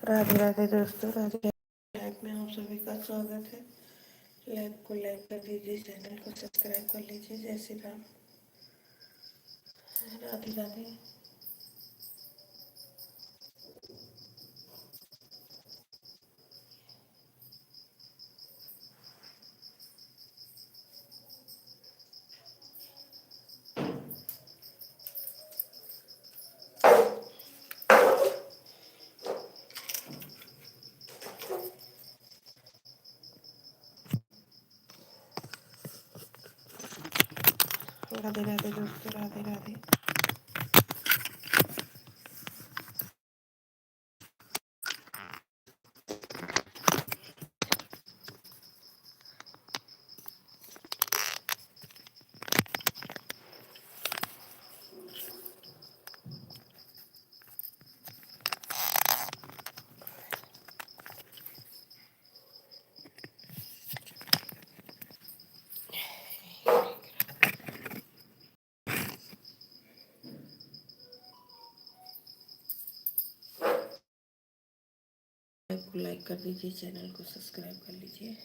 राधे राधे दोस्तों, राधे। लाइफ में आप सभी का स्वागत है। लाइव को लाइक कर दीजिए, चैनल को सब्सक्राइब कर लीजिए। जय श्री राम, राधे राधे। राधे राधे दोस्तों, राधे राधे। लाइव को लाइक कर दीजिए, चैनल को सब्सक्राइब कर लीजिए।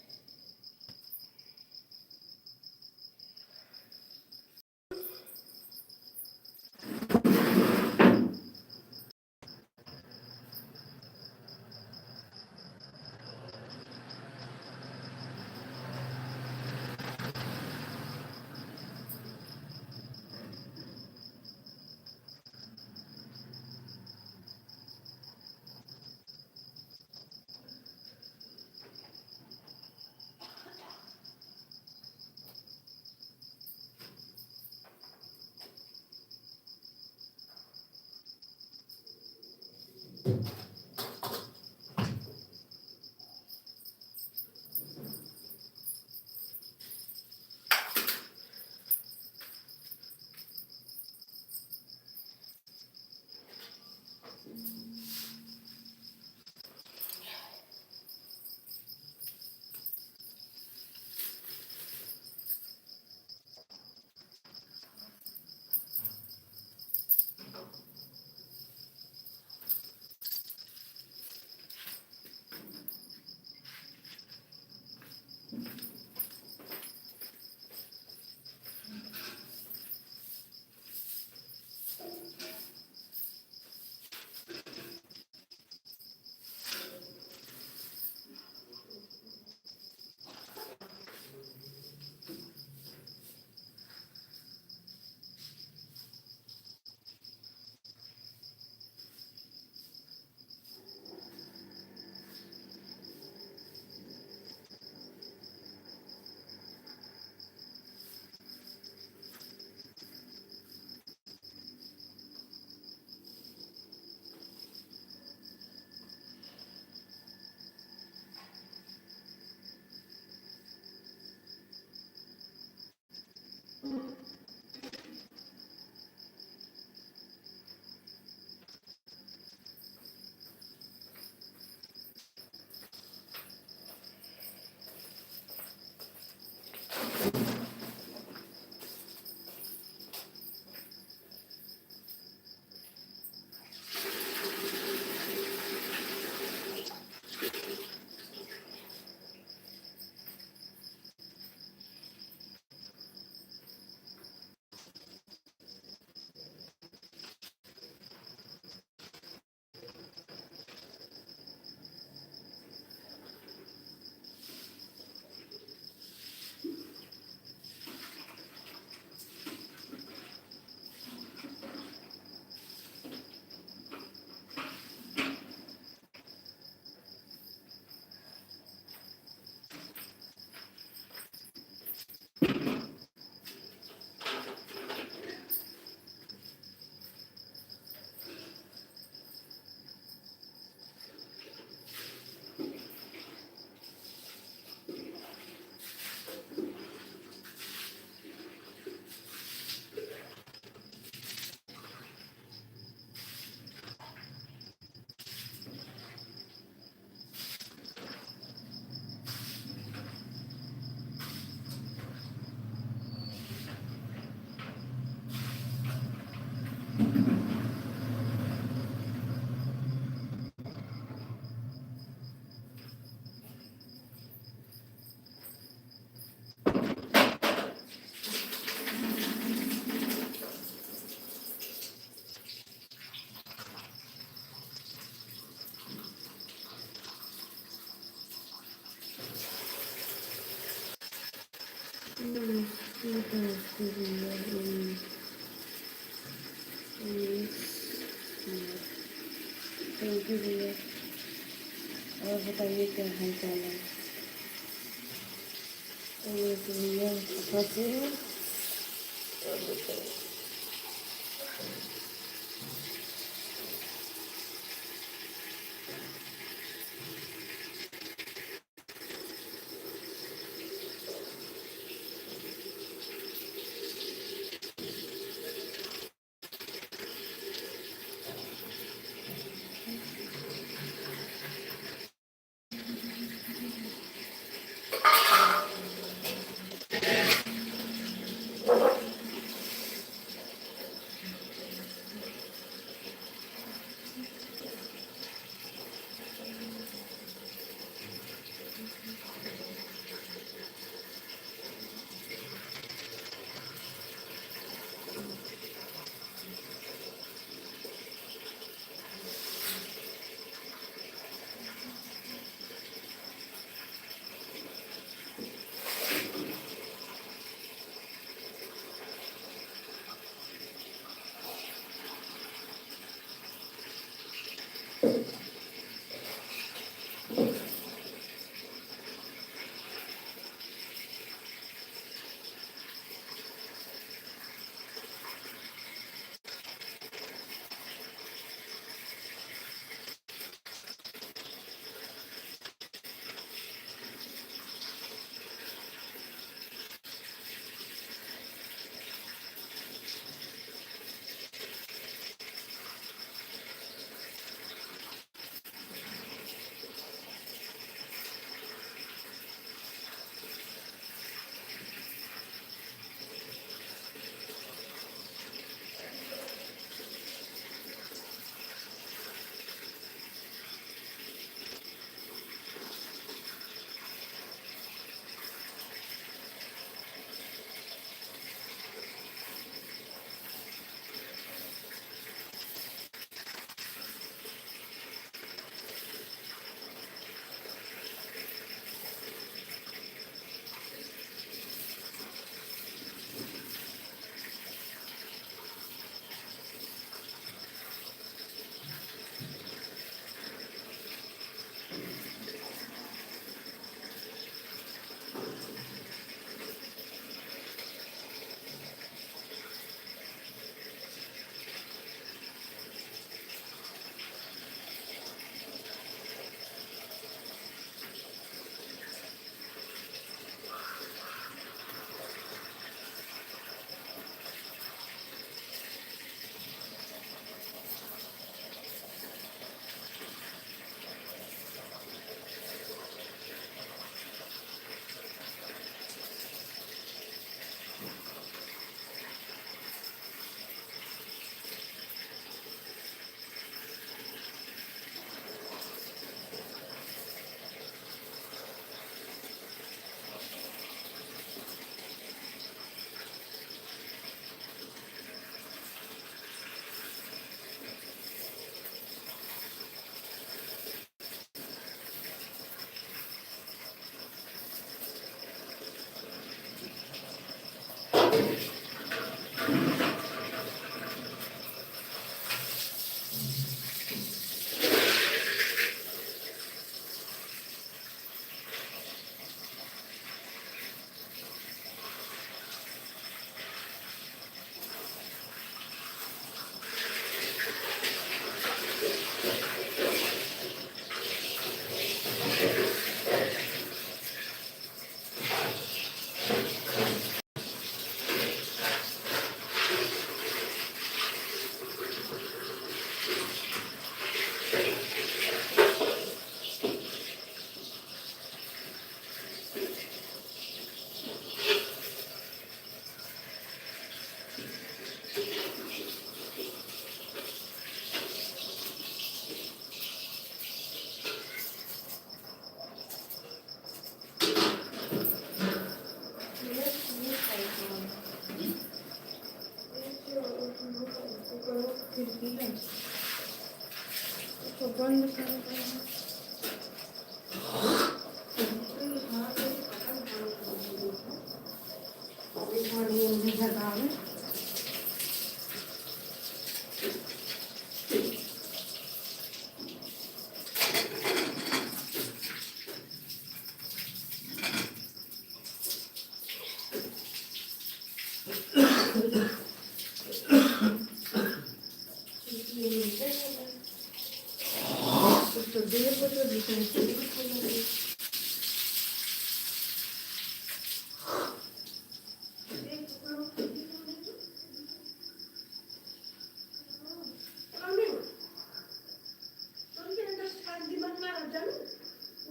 थैंक यू भैया। और बताइए क्या हाल चाल है। ये तो भैया फंसे हैं। और बताइए।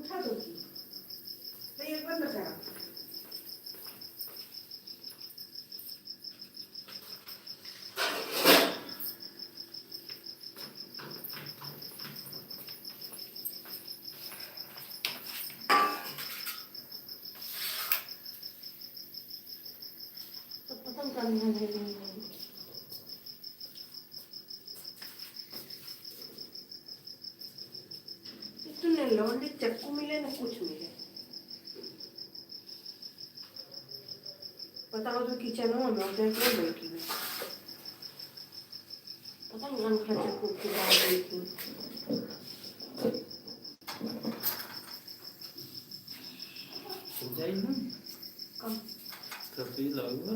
उठा दो तो ये बंद करा तो पसंद करना है इतने लौंडे चक्कू मिले ना कुछ मिले बताओ तो किचन में मैं उधर क्यों बैठी हूँ पता नहीं अंकल चक्कू की डाल रही थी जाई ना कम कभी लगवा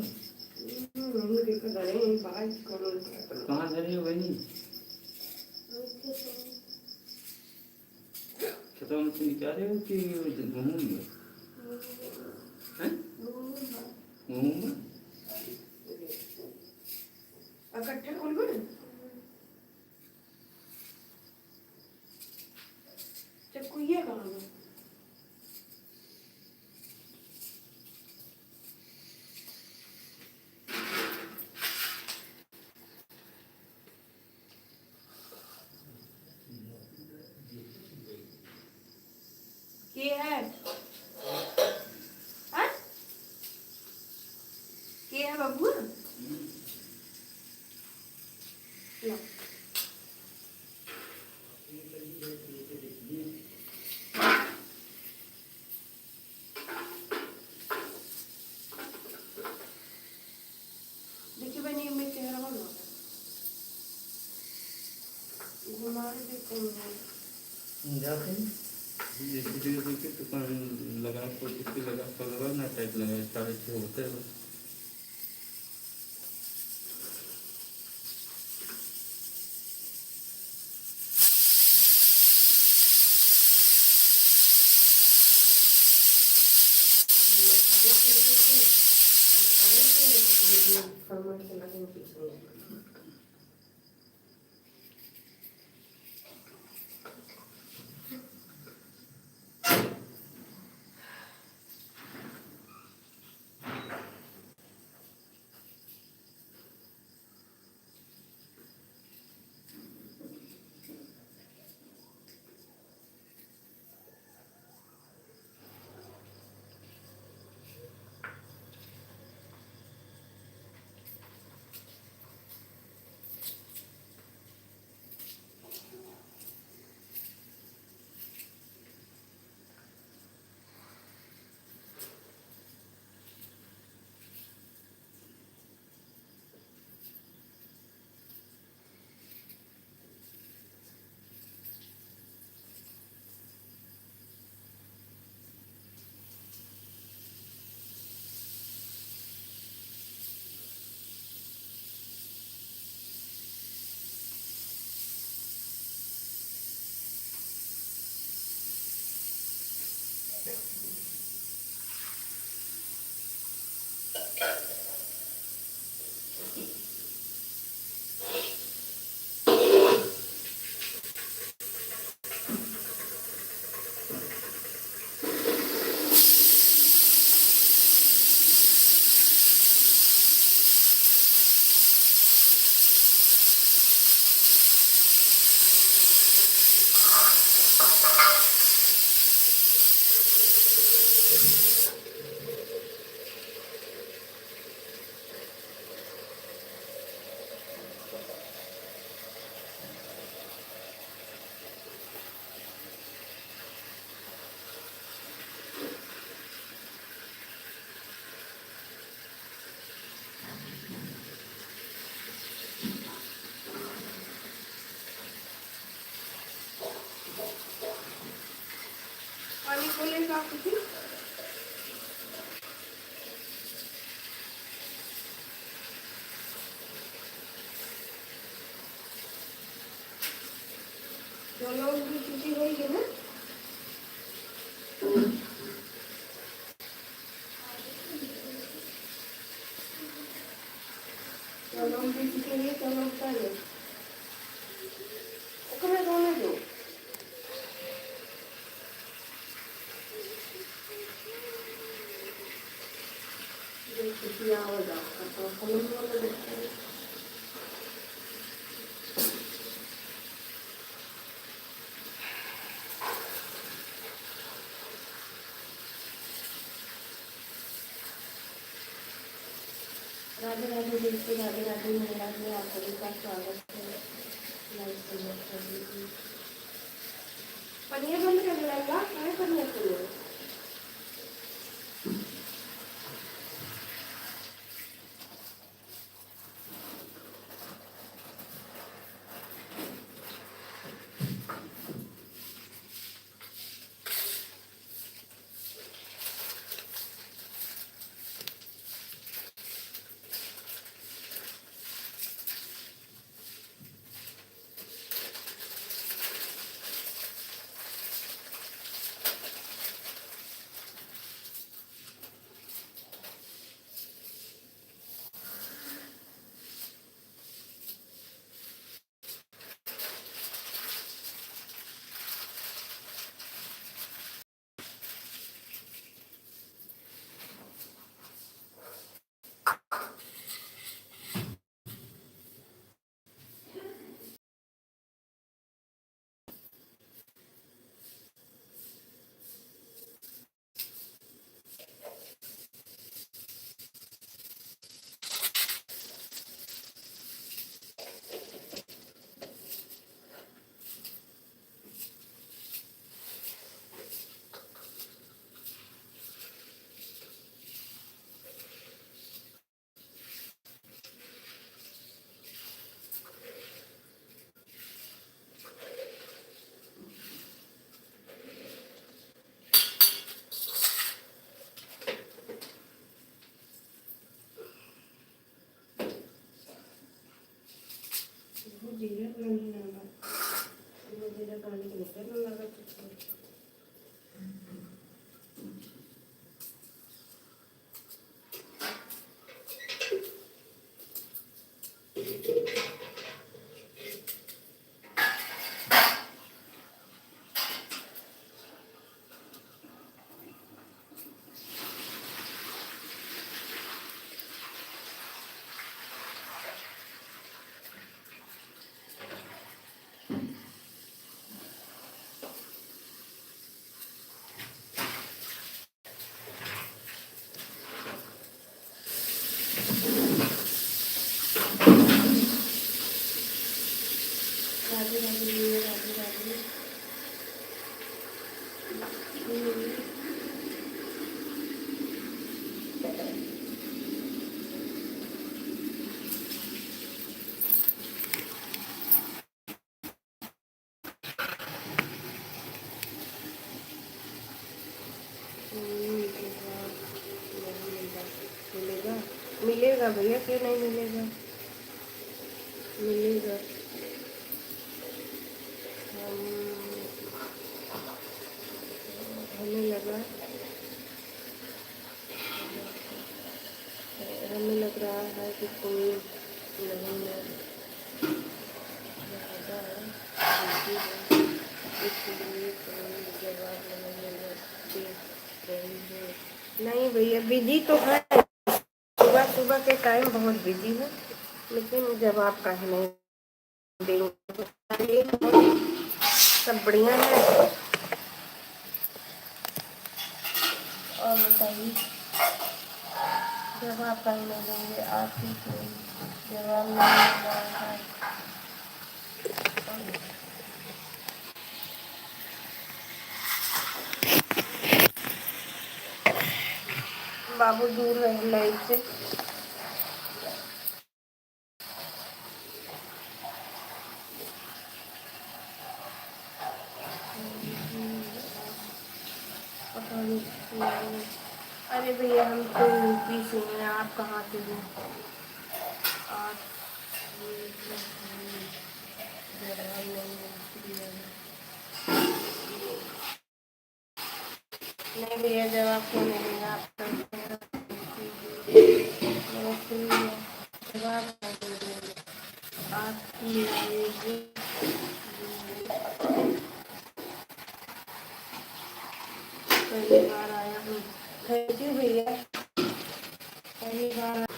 मुझे तो डरे हैं बाहर करो कहाँ जा रही हो बहनी खेतों में से निकाल रहे हो कि घूमूंगे हैं घूमूंगा इकट्ठे खोल बड़े चक्कू ये कहाँ है के है हाँ के है बाबू लो देखिए बनी में चेहरा बना घुमा देखो जाते जैसे जगह देखिए दुकान लगा कोशिश लगा पकड़ा ना टाइप लगा 6:30 होते हैं पानी खोलेगा कुछ जो लोग भी छुट्टी होगी ना किसी और जाओ तो फोन वाला देखते हैं। राधे राधे दोस्तों, राधे राधे महिला में आप सभी का स्वागत है। लाइक कमेंट कर दीजिए। पनीर बंद कर लेगा क्या करने के लिए? जीरा पानी डाला, जीरा पानी के ऊपर लगा कुछ। राधे राधे राधे राधे। मिलेगा मिलेगा भैया, क्यों नहीं मिलेगा? मिलेगा। हमें लगा, हमें लग रहा है कि कोई नहीं है, इसलिए कोई जवाब नहीं दे रही है। नहीं भैया, बिजी तो है, सुबह सुबह के टाइम बहुत बिजी है, लेकिन जवाब काहे नहीं देंगे। सब बढ़िया है। और बताइए, जवाब काहे नहीं देंगे? आप ही कोई जवाब नहीं मिल रहा है। बाबू दूर है लाइट से। अरे भैया, हम तो यूपी से हैं, आप कहाँ से हैं? आप नहीं भैया, जवाब क्यों नहीं देंगे? आप जवाब आपकी पहली बार आया हूँ। थैंक यू भैया, सही बात।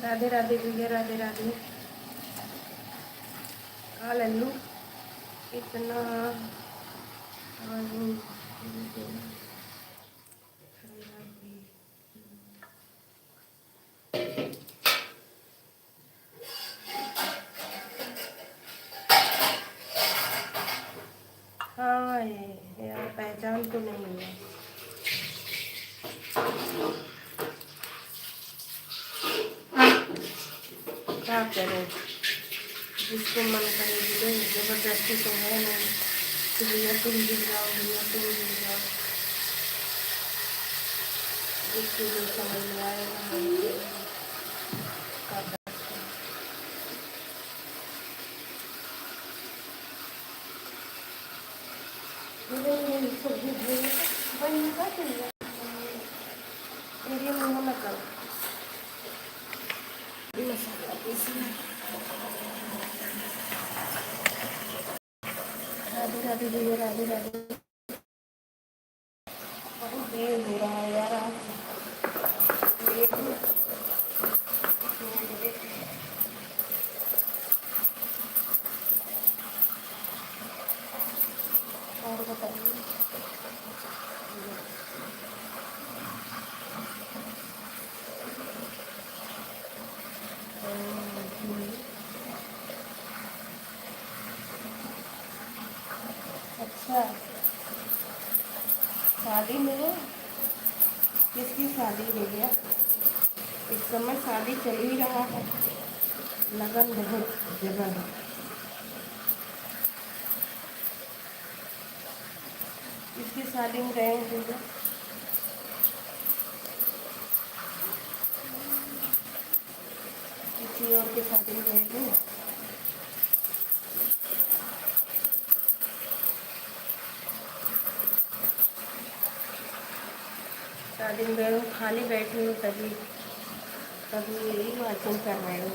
राधे राधे भैया, राधे राधे। हाँ लल्लू, इतना हाँ ये यार पहचान तो नहीं है। क्या करें, जिसको मन करे जुड़े, जबरदस्ती तो है नहीं कि भैया तुम जुड़ जाओ, भैया तुम जुड़ जाओ। जिसको जो समझ में आएगा हम कर सकते हैं। नहीं, सब्जी बन का चाहिए मेरे मुँह में करो मसाला पीसना। राधे राधे भैया, राधे राधे। बहुत देर हो रहा है यार, आज लेट हो। और बताइए। अच्छा, शादी में हो? किसकी शादी है भैया? इस समय शादी चल ही रहा है, लगन बहुत जगह है। किसकी शादी में गए हैं भैया? किसी और की शादी में गए हैं? शादी में गए हो, खाली बैठी हो तभी तभी यही वाचिंग कर रहे हो।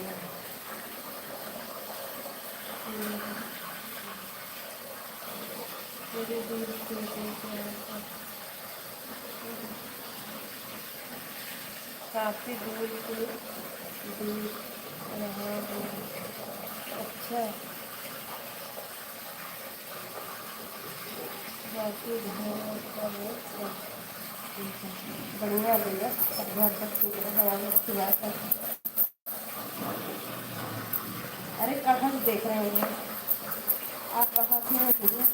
मेरे दूर काफ़ी दूर से दूर रहा हूँ। अच्छा, बाकी घर का बहुत ठीक है, बढ़िया भैया, सब घर तक ठीक रहे, हमारी अच्छी बात है। अरे कहाँ से देख रहे हैं आप? कहाँ से हैं भैया?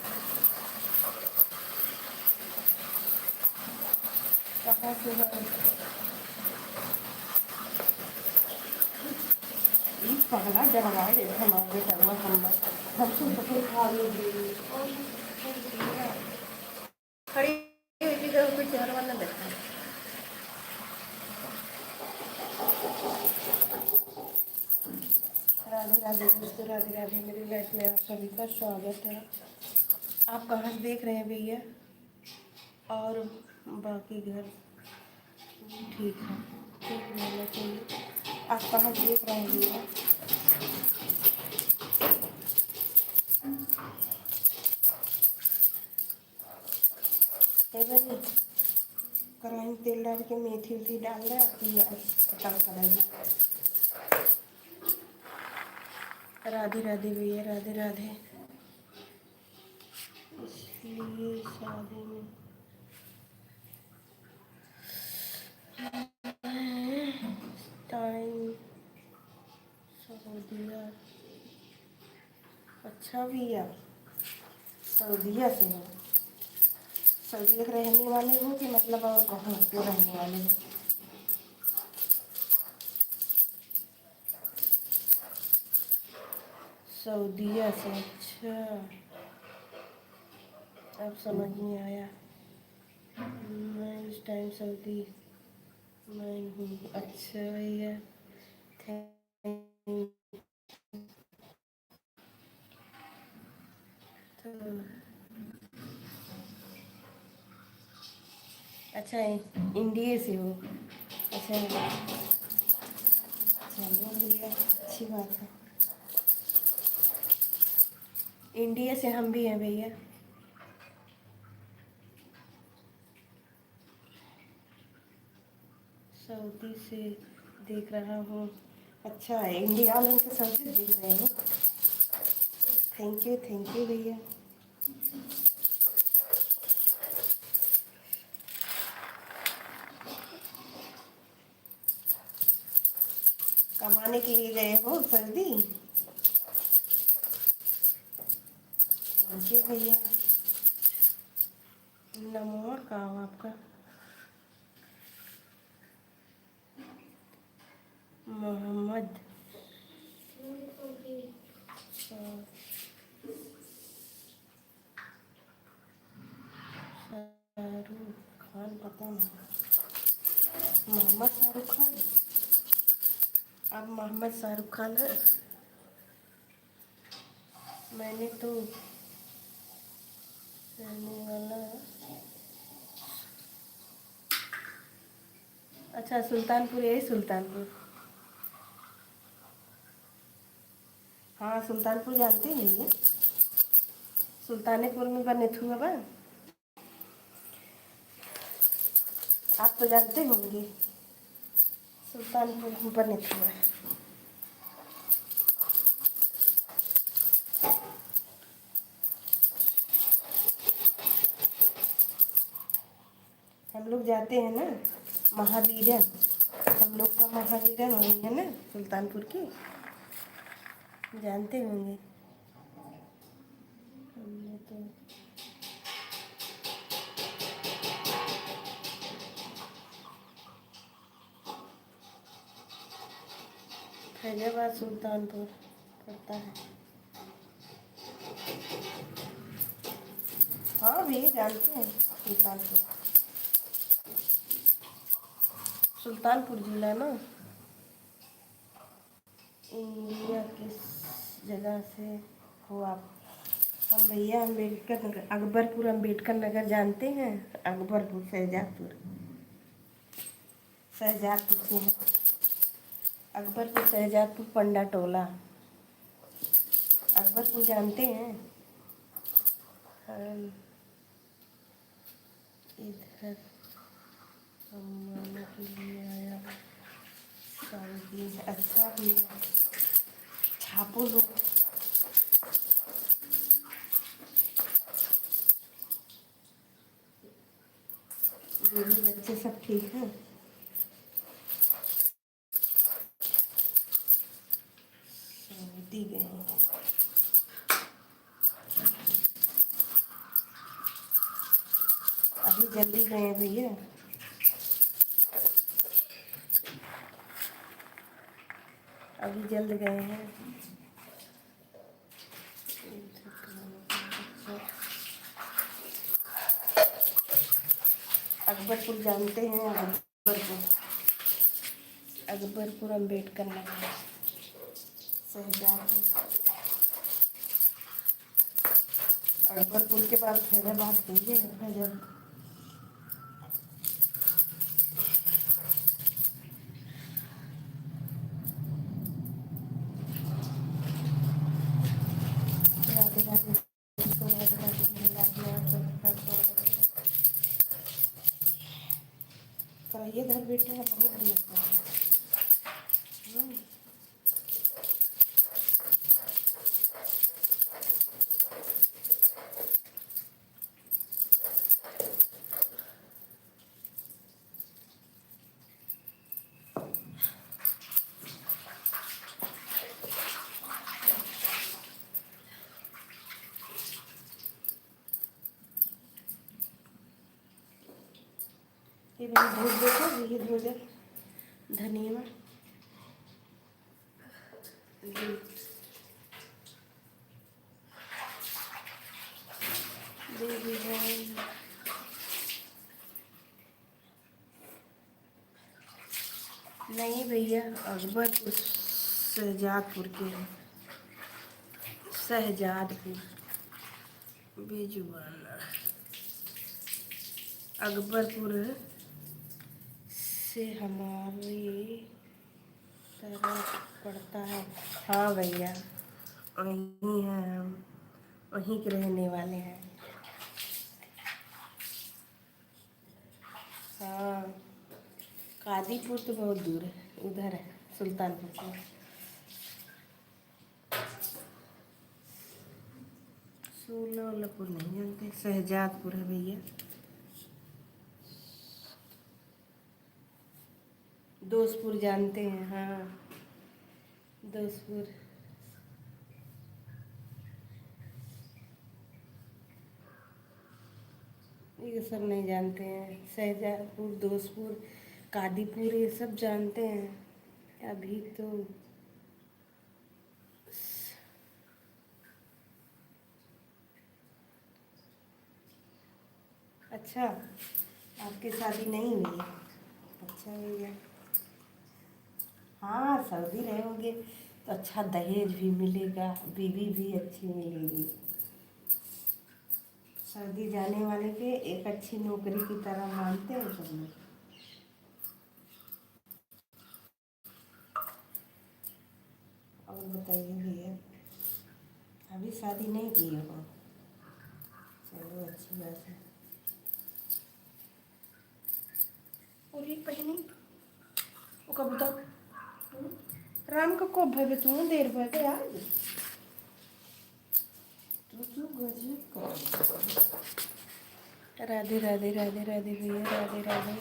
कहाँ से हैं? ये पगला डरवाए दे हमारे डरवा हम तो सफेद खा लीजिए खड़ी हुई थी, कोई चेहरा वाला देखा। राधे राधे दोस्तों, राधे राधे। मेरी लाइफ में आप सभी का स्वागत है। आप कहाँ से देख रहे हैं भैया? और बाकी घर ठीक है, ठीक रहना चाहिए। आप कहाँ से देख रहे हैं भैया? बनी कढ़ाई में तेल डाल के मेथी उथी डाल रहा है, तड़का डाल। राधे राधे भैया, राधे राधे। इसलिए शादी में टाइम सऊदीया। अच्छा भैया, सऊदीया से हो? सऊदीया के रहने वाले हो कि मतलब और कहाँ के रहने वाले हो? सऊदीया से, अच्छा, अब समझ में आया। मैं इस टाइम सऊदी मैं हूँ। अच्छा भैया, थैंक। तो अच्छा इंडिया से हो? अच्छा चलो भैया, अच्छी बात है। इंडिया से हम भी हैं भैया। सऊदी से देख रहा हूँ। अच्छा है, इंडिया में के सऊदी देख रहे हो। थैंक यू भैया। कमाने के लिए गए हो सऊदी? थैंक यू भैया। नंबर कहाँ हो आपका? मोहम्मद शाहरुख खान, पता नहीं। मोहम्मद शाहरुख खान। अब मोहम्मद शाहरुख खान है। मैंने तो रहने वाला। अच्छा, सुल्तानपुर, यही सुल्तानपुर। हाँ, सुल्तानपुर जानते हैं ये। सुल्तानपुर में बने थू बा। आप तो जानते होंगे, सुल्तानपुर में बने थू। हम लोग जाते हैं ना महावीरन। हम लोग का महावीरन वही है ना, सुल्तानपुर की। जानते होंगे। हमने तो फैजाबाद सुल्तानपुर पड़ता है। हाँ भैया, जानते हैं सुल्तानपुर। सुल्तानपुर जिला ना। इंडिया किस जगह से हो आप? हम भैया अम्बेडकर नगर, अकबरपुर अम्बेडकर नगर जानते हैं? अकबरपुर, शहजादपुर। शहजादपुर से हैं। अकबरपुर, शहजादपुर, पंडा टोला। अकबरपुर जानते हैं? हम इधर कमाने के लिए आया हूँ। सऊदी। अच्छा भैया, छापो लो। बीवी बच्चे सब ठीक हैं? सऊदी गए हैं। अभी जल्दी गए हैं भैया। अभी जल्द गए हैं। अकबरपुर जानते हैं? अकबरपुर, अकबरपुर अम्बेडकर नगर, शहजादपुर। अकबरपुर के बाद फैजाबाद कहिए। फैजाबाद राधे राधे। राधे राधे। कराइए घर बैठे हैं, बहुत देर से। ये मैंने धो देखो, ये धो दे धनिया। दे दी है। नहीं भैया, अकबरपुर शहजादपुर के हैं। शहजादपुर बेजुबाना। अकबरपुर से हमारे शहर पड़ता है। हाँ भैया, वहीं हैं हम, वहीं के रहने वाले हैं। हाँ, कादीपुर तो बहुत दूर है, उधर है सुल्तानपुर से। सोलहपुर नहीं जानते, शहजादपुर है भैया। दोस्तपुर जानते हैं? हाँ, दोस्तपुर। ये सब नहीं जानते हैं? शहजादपुर, दोस्तपुर, कादीपुर ये सब जानते हैं? अभी तो अच्छा, आपकी शादी नहीं हुई? अच्छा भैया। हाँ, सऊदी रहोगे तो अच्छा दहेज भी मिलेगा, बीवी भी अच्छी मिलेगी। सऊदी जाने वाले के एक अच्छी नौकरी की तरह मानते हैं सब लोग। और बताइए भैया, अभी शादी नहीं की हो? चलो अच्छी बात है। और ये पहनी वो कब तक राम का को भय तू देर भय गया तो गजब कर। राधे राधे राधे राधे भैया, राधे राधे।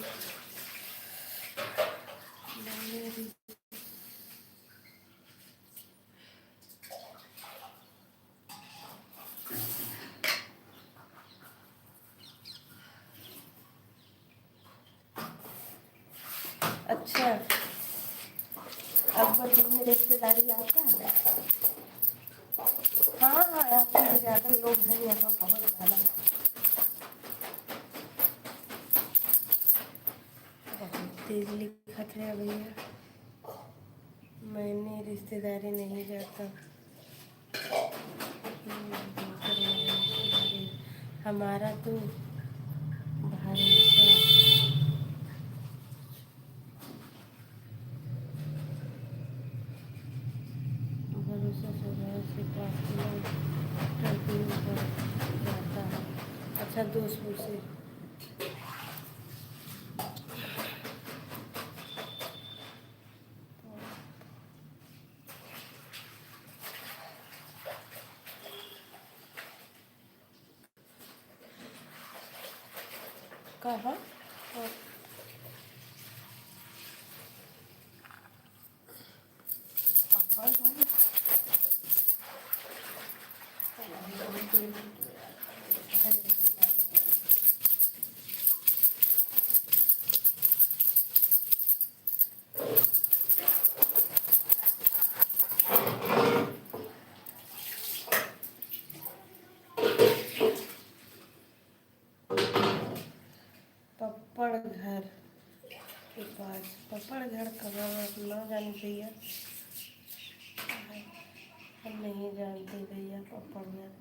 अच्छा, अब में रिश्तेदारी आता है? हाँ हाँ, आपके ज़्यादा लोग हैं यहाँ, बहुत ज़्यादा, बहुत तेज लिखत है भैया। मैंने रिश्तेदारी नहीं जाता। हमारा तो भरोसा, भरोसा स्वभाव से प्रार्थना करती हूँ पर जाता है। अच्छा, दोस्तों से कहा और पापा पप्पड़ घर के पास। पप्पड़ घर कहाँ है? ना जाने भैया, हम नहीं जानते भैया पप्पड़ घर।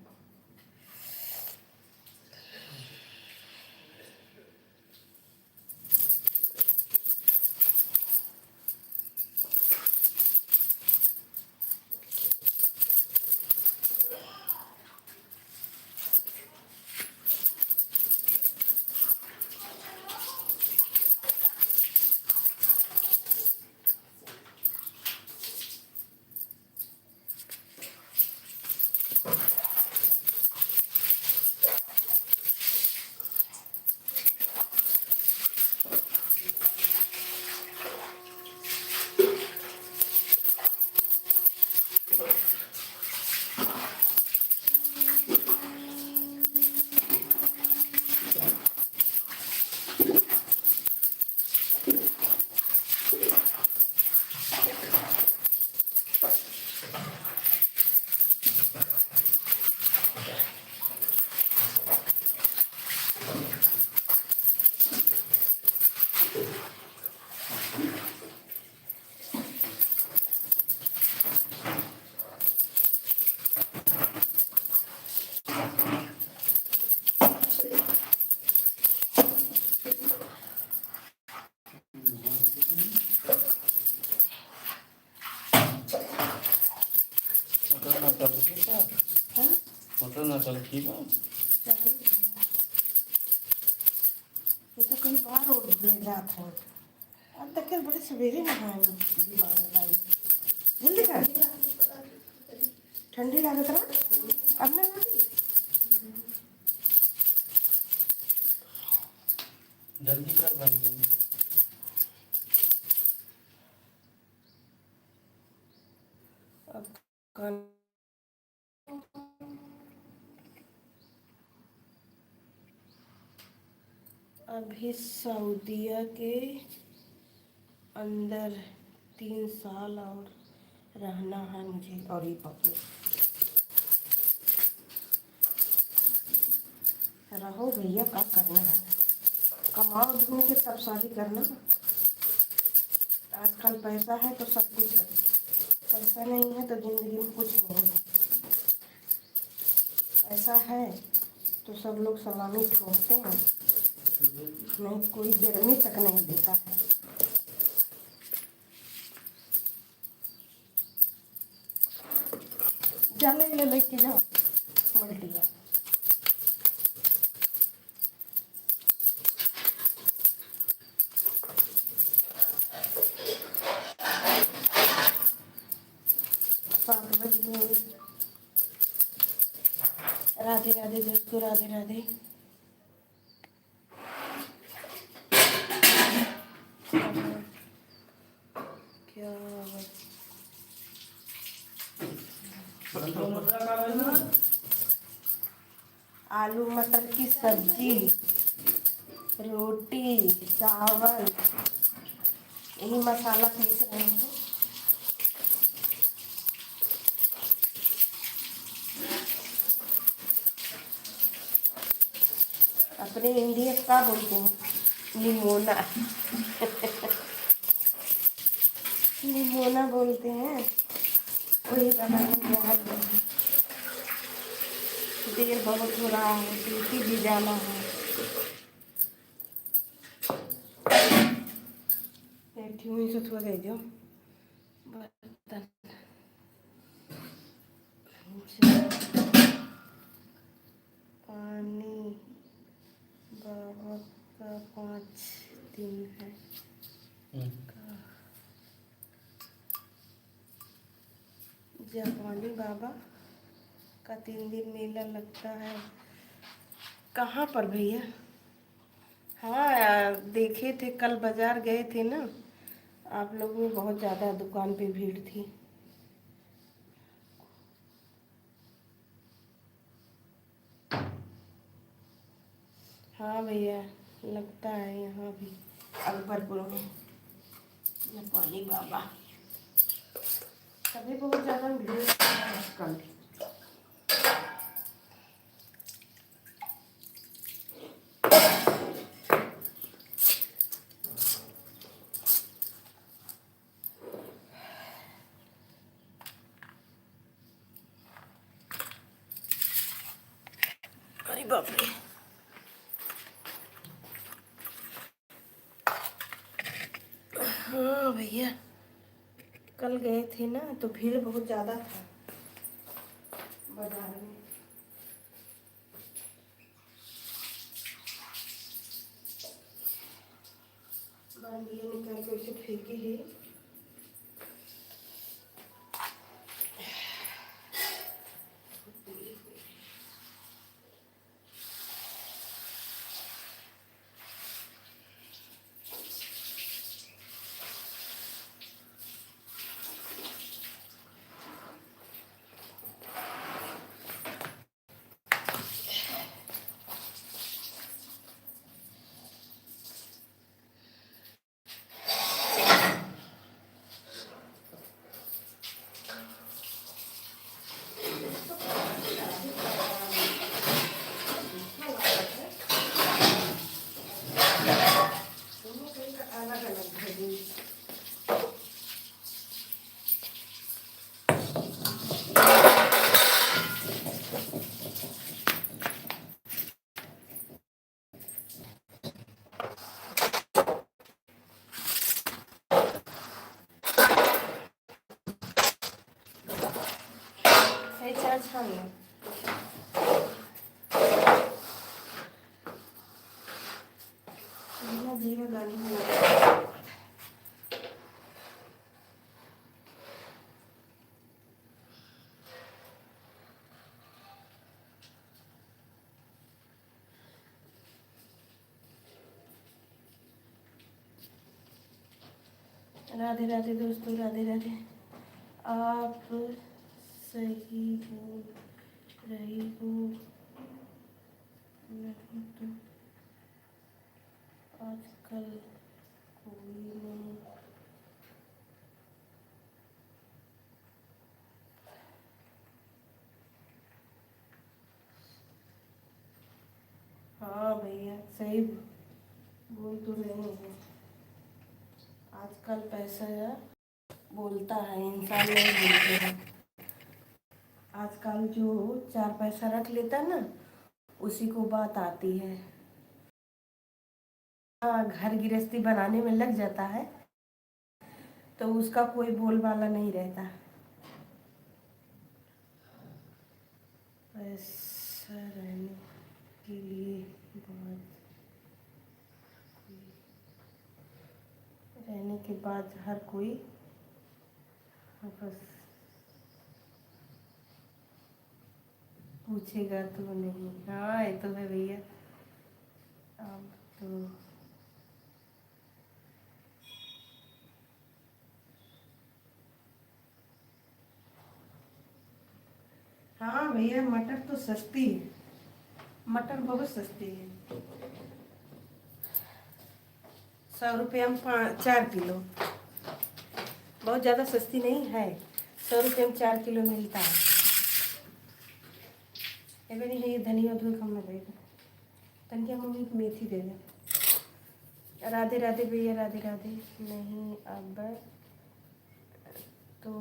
चलती बा। ये तो कहीं बाहर रोड ले जात है। अब तक के बड़े सवेरे नहाए बीमार हो गई। जल्दी कर। ठंडी लागत रहा अब ना लगी। जल्दी कर बन गई। अब कौन अभी सऊदीया के अंदर 3 साल और रहना है मुझे। और ये पकड़ो रहो भैया, क्या करना है, कमाओ ढूंढ के तब शादी करना। आजकल पैसा है तो सब कुछ है, पैसा नहीं है तो जिंदगी में कुछ नहीं है। ऐसा है तो सब लोग सलामी ठोकते हैं, नहीं कोई गर्मी तक नहीं देता है। जाने ले लेके जाओ मल्टिया। सात बज गए। राधे राधे दोस्तों, राधे राधे। क्या आलू मटर की सब्जी, रोटी, चावल, यही मसाला पीस रहे हैं। अपने इंडिया का बोलते हैं निमोना। निमोना बोलते हैं। वही बनाने जा रहे हैं। देर बहुत हो रहा है, ड्यूटी भी जाना है। बैठी हुई से थोड़ा दे दो बर्तन। पानी बाबा का 5 दिन है। जापानी बाबा का 3 दिन मेला लगता है। कहाँ पर भैया? हाँ देखे थे, कल बाजार गए थे ना आप लोग में, बहुत ज़्यादा दुकान पे भीड़ थी। हाँ भैया लगता है यहाँ भी अकबरपुर में जापानी बाबा। कभी बहुत ज़्यादा भीड़ कल। अरे बाप रे। हाँ भैया कल गए थे ना तो भीड़ बहुत ज़्यादा था बाजार में। बांधिए निकाल के उसे फेंकी है। चार्ज हम परेशानी हो। राधे राधे दोस्तों, राधे राधे। आप सही बोल रही हो, नहीं तो आजकल कोई नहीं। हाँ भैया, सही बोल तो रहे हैं। आजकल पैसा बोलता है, इंसान नहीं बोलते हैं। आजकल जो 4 पैसा रख लेता है ना, उसी को बात आती है। हाँ, घर गृहस्थी बनाने में लग जाता है तो उसका कोई बोल वाला नहीं रहता। पैसा रहने के लिए बात, रहने के बाद हर कोई बस पूछेगा तो नहीं। हाँ, ये तो है भैया। अब तो हाँ भैया, मटर तो सस्ती है, मटर बहुत सस्ती है। 100 रुपये में 4 किलो, बहुत ज़्यादा सस्ती नहीं है। 100 रुपये में 4 किलो मिलता है। एवं नहीं है, ये धनिया धुल कम लगेगा। धनिया मम्मी को मेथी दे दे। राधे राधे भैया, राधे राधे। नहीं अब तो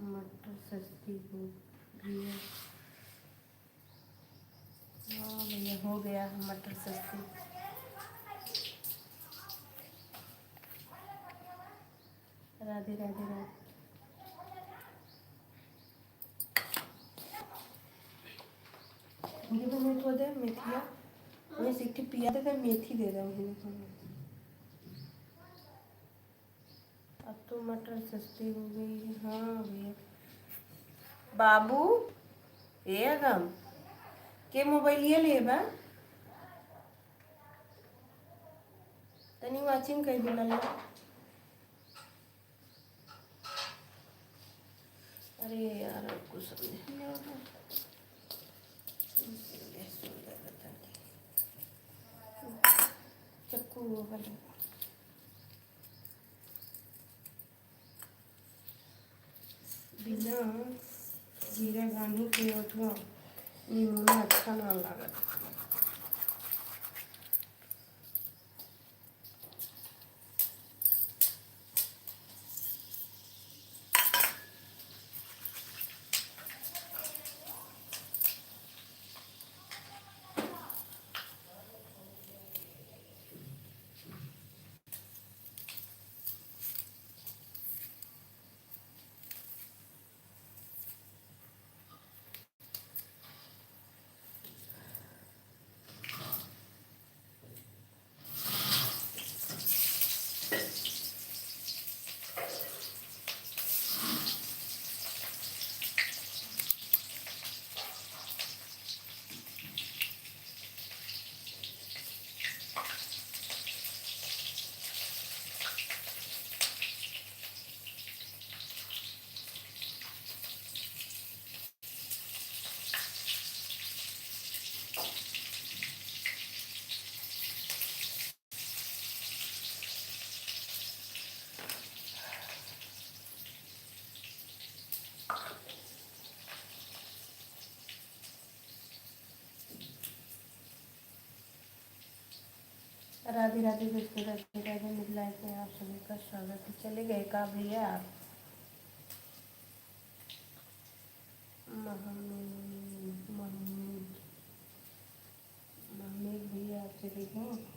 मटर सस्ती हो गई है। हाँ भैया, हो गया मटर सस्ती। राधे राधे राधे। मुझे तो मैं तो दे मेथिया, मैं सीटी पिया दे, मेथी दे रहा हूँ। अब तो मटर सस्ती हो गई है। हाँ भैया। बाबू ए अगम के मोबाइल ये ले बा तनी वाचिंग कर दिला। अरे यार, आपको समझ नहीं आ रहा। चक्कू वाला बिना जीरा गानी के अथवा निमोना अच्छा ना लगा। राधे राधे दोस्तों, राधे राधे। मिड लाइफ में आप सभी का स्वागत है। चले गए का भैया आप? महमूद भैया आप चले गए।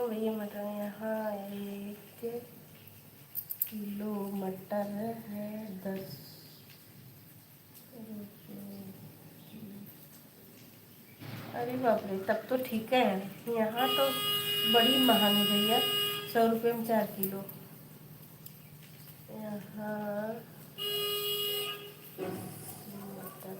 भैया मटर यहाँ 1 किलो मटर है 10 रुपये। अरे बाप रे, तब तो ठीक है। यहाँ तो बड़ी महंग है भैया, 100 रुपये में 4 किलो। यहाँ मटर,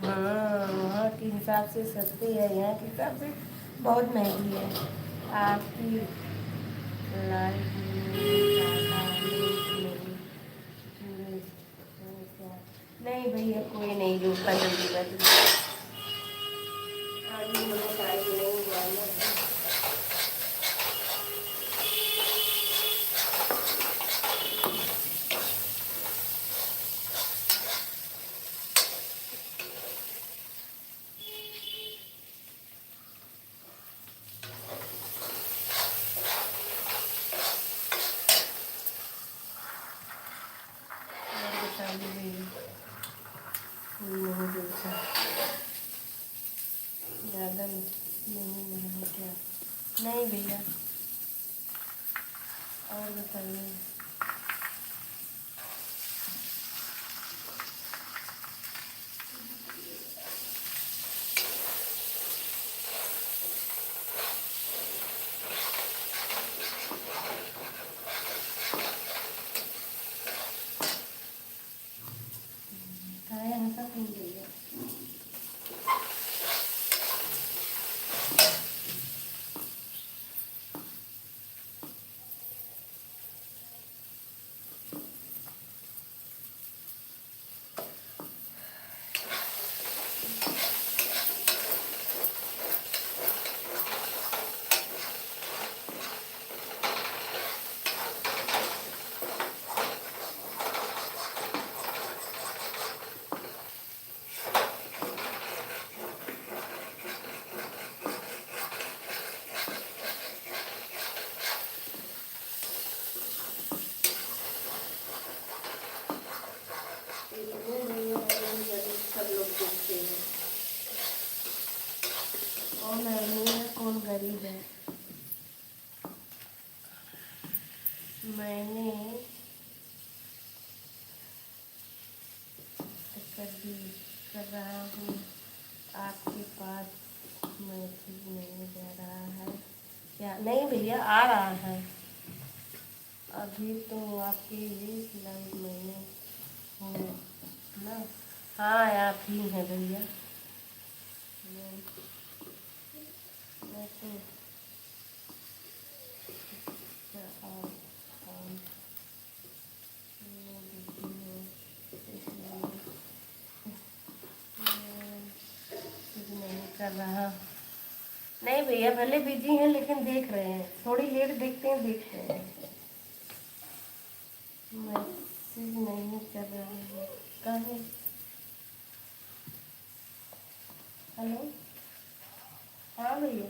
हाँ वहाँ के हिसाब से सस्ती है, यहाँ के हिसाब से बहुत महंगी है। आपकी लाइफ में ज़्यादा नहीं भैया, कोई नहीं रुका जल्दी बदल। आज मैंने टाइम नहीं जाना। नहीं देखा ज़्यादा नहीं है क्या? नहीं भैया, और बताइए। खाया हंसा नहीं भैया। सब लोग देखते हैं कौन अमीर है कौन गरीब है। मैंने कर रहा हूँ, आपके पास मैसेज नहीं जा रहा है क्या? नहीं भैया, आ रहा है। अभी तो आपकी ही लाइव मैंने हूँ ना। हाँ आप ही हैं भैया। मैं तो आप काम में बिजी हूँ, इसलिए कुछ नहीं कर रहा। नहीं भैया, भले बिजी हैं लेकिन देख रहे हैं, थोड़ी लेट देखते हैं, देखते हैं। मैसेज नहीं कर रहा हूँ, कहाँ? हेलो, हाँ भैया।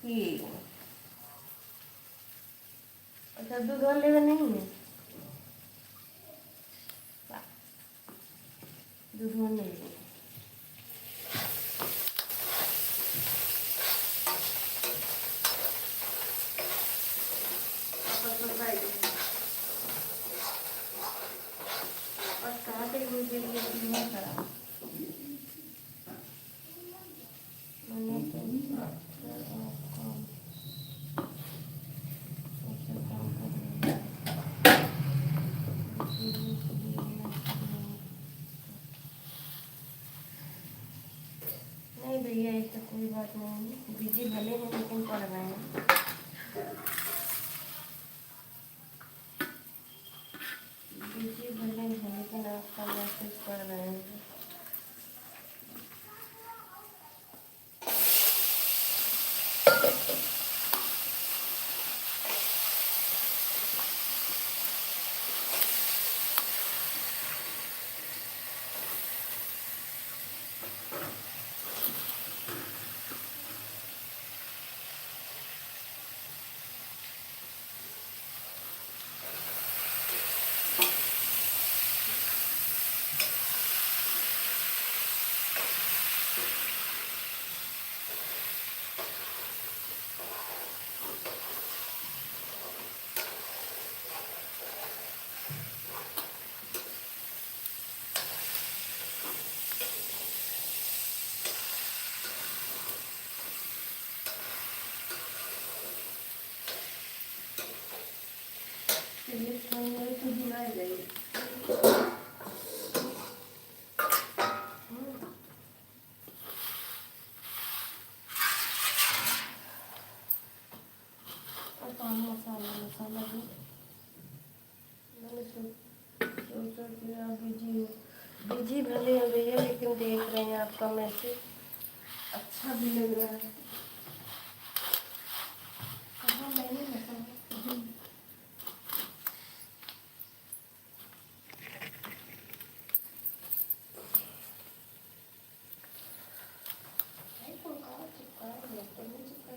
ठीक, अच्छा दूध और लेना नहीं है? दूध और नहीं है। और कहाँ से मुझे ये क्यों खराब? मैंने तो नहीं भैया, ऐसा कोई बात नहीं, बिजी भले हैं लेकिन पढ़ रहे हैं। बिजी भले हैं लेकिन आपका मैसेज पढ़ रहे हैं। चलिए खाने तो बुला जाइए। और पान मसाला मसाला भी मैंने सोचा कि आप बिजी हो। बिजी भले हैं भैया, लेकिन देख रहे हैं आपका मैसेज, अच्छा भी लग रहा है। कहाँ मैंने मसाला कहाँ चिपका है, लैपटॉप में चिपका है।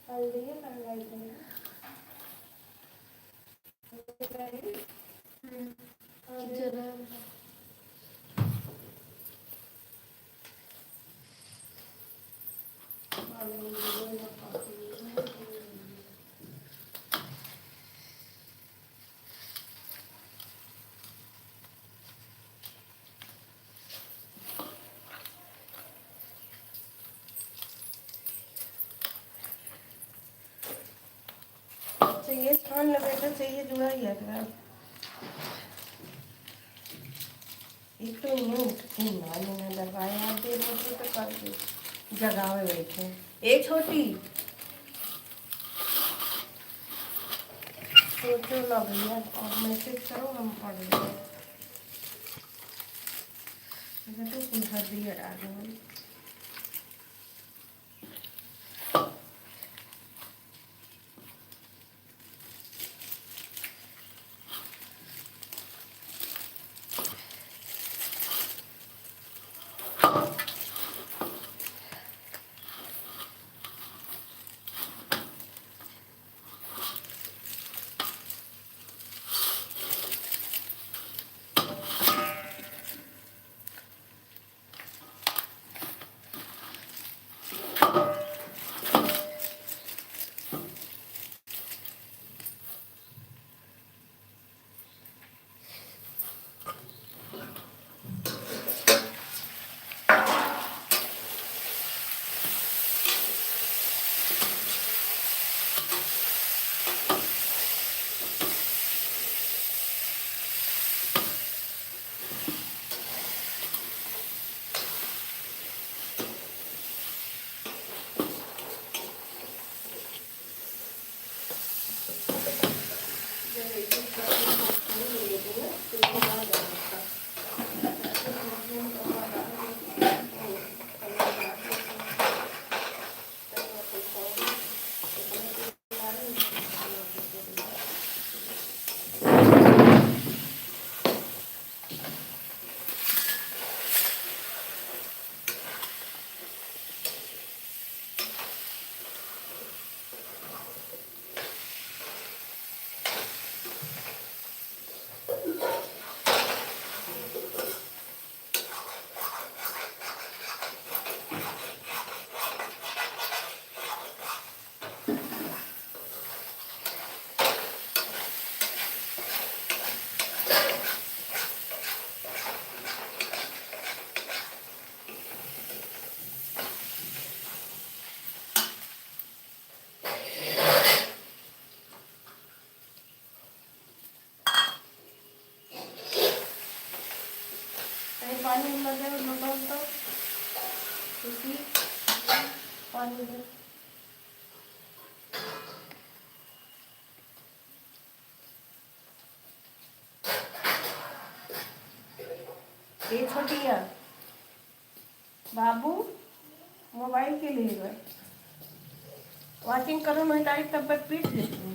हल्दी है लगाई जरा चाहिए छान लगे तो चाहिए जुआ ही लग रहा है। एक तो नहीं उठती ना, मैंने दबाया आप देर होती तो कर जगह में बैठे। ए छोटी सोचो ना भैया, और मैसेज करो हम पढ़ लेंगे। तो कुल हल्दी हटा दूँगी। पानी लगे लोटो तो इसी पानी में ये छोटिया बाबू मोबाइल के लिए गए वॉचिंग करो, मैं टाइट तब तक पीट देती हूँ।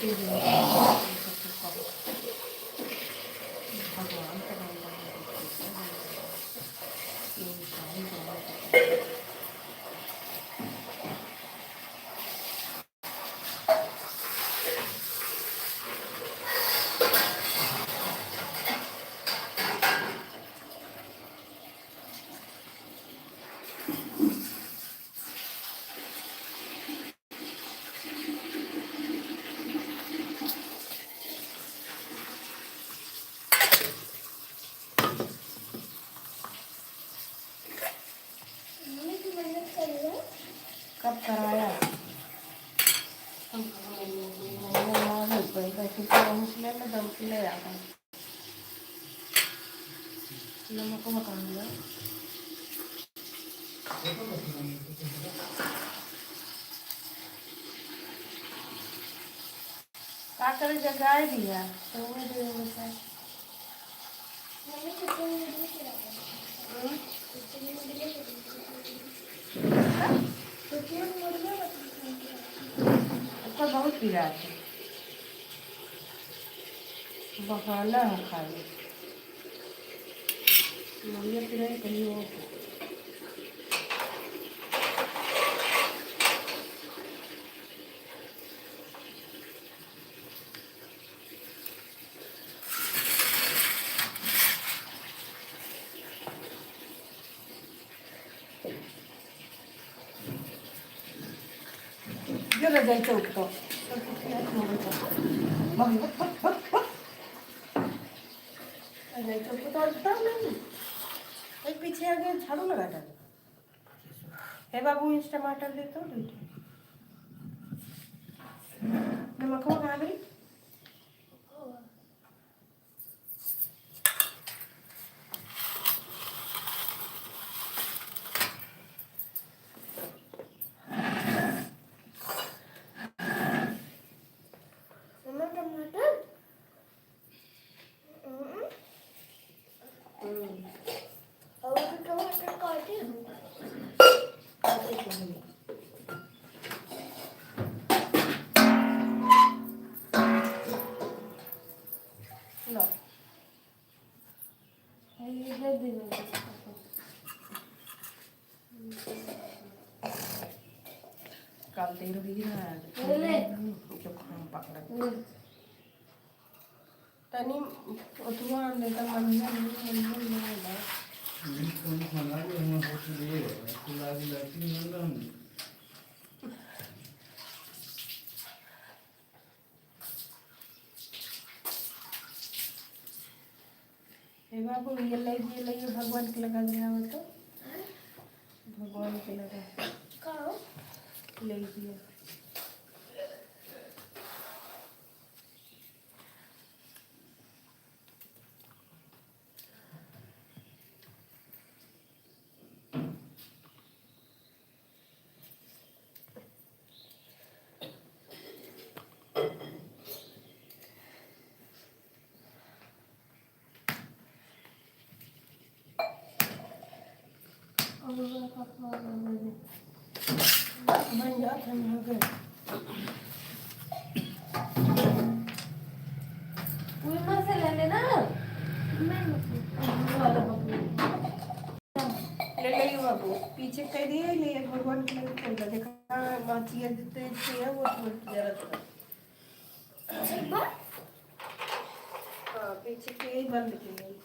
करते हुए भगवान का बंदा है। कब कराया ले आता नमक मकान का करे जगाए दिया तो वो दे देता उसका बहुत पीड़ा है बहाना है खाली मुर्गिया पीड़ा कहीं और जरा जायचं उठतो जायचं उठता नहीं एक पीछे आगे झाड़ू लगा डाल हे बाबू इंच टमाटर दे तो नमक खा गई लो ये दे दे कल तेरे भी जो खाम पकड़ा तनी उतवा ने का मन नहीं कौन खाना भी हम होटल लिए तो लागी लागी नंगा हम हे बाबू ये ले भगवान के लगा दिया हो तो भगवान के लगा का ले दिया बन जा ठंडा कर कोई मसाला लेना ले ले बाबू पीछे कह दिए ले भगवान के लिए खोल देखा माचिया देते थे वो थोड़ी जरा थोड़ा हाँ पीछे के ही बंद किए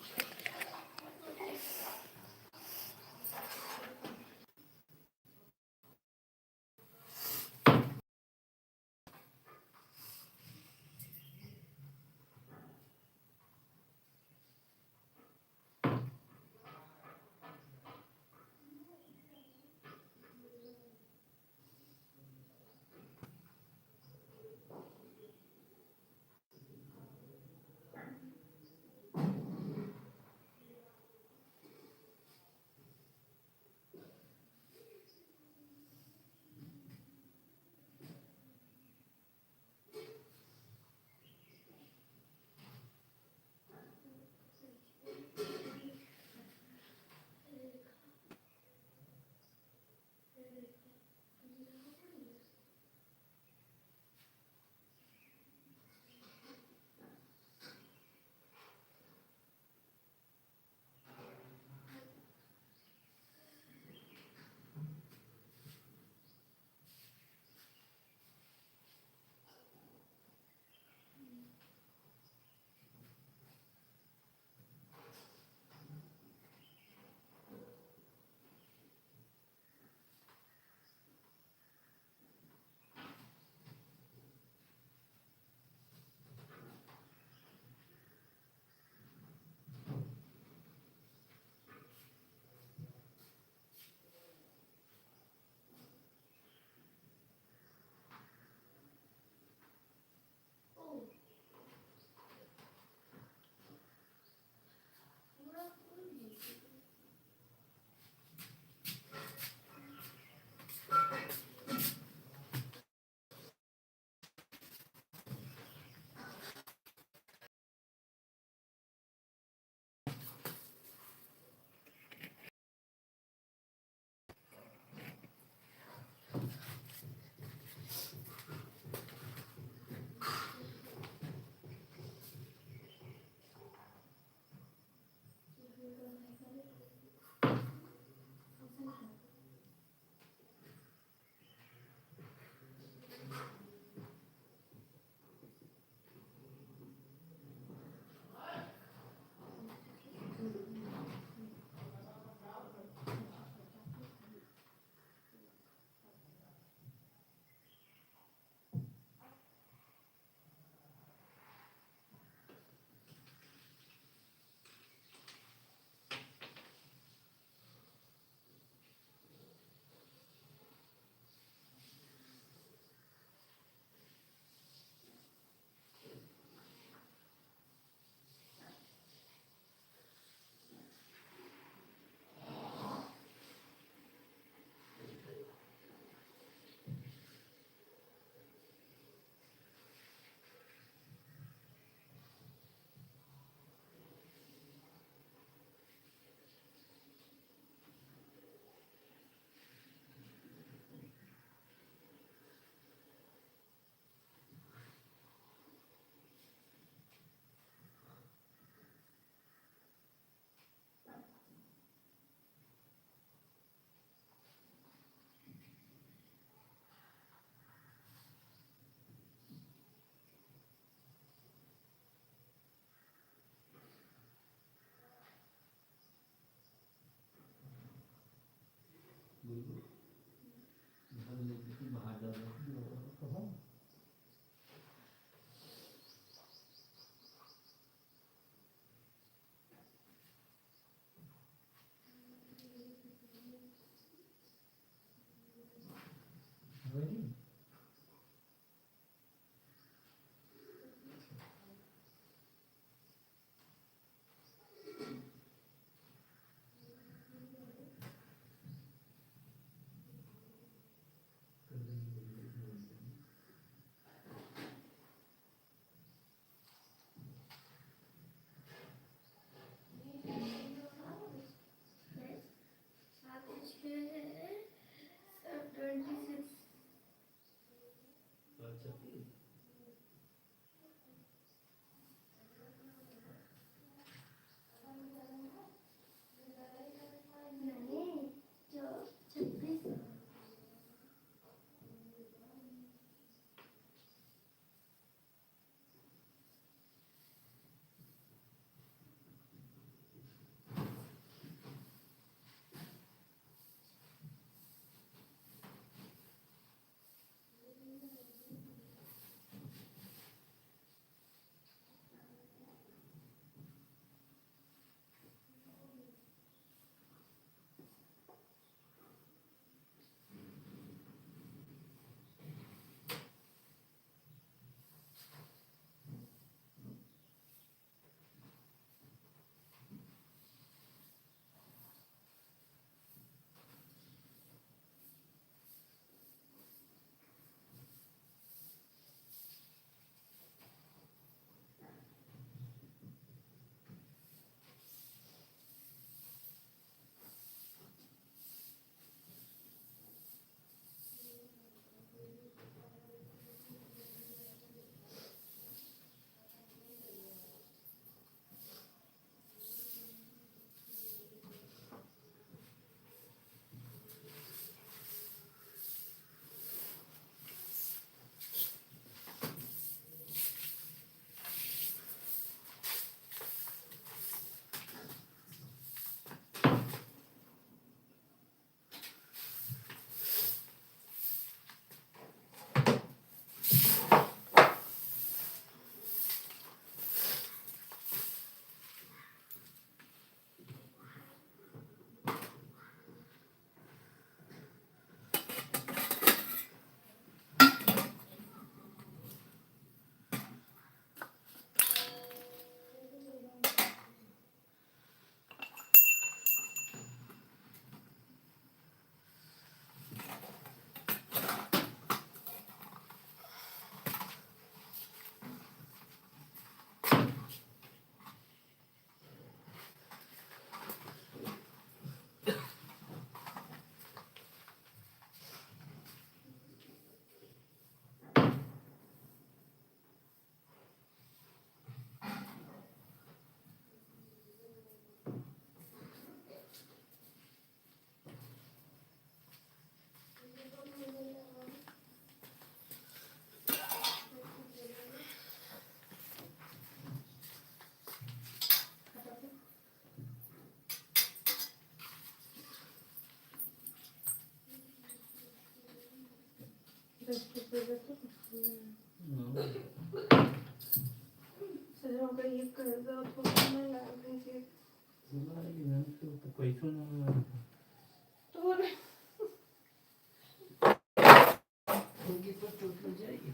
सजाओ का ये कर दो तो मैं ला दीजिए पैसों ना तो होगी तो चोट लग जाएगी।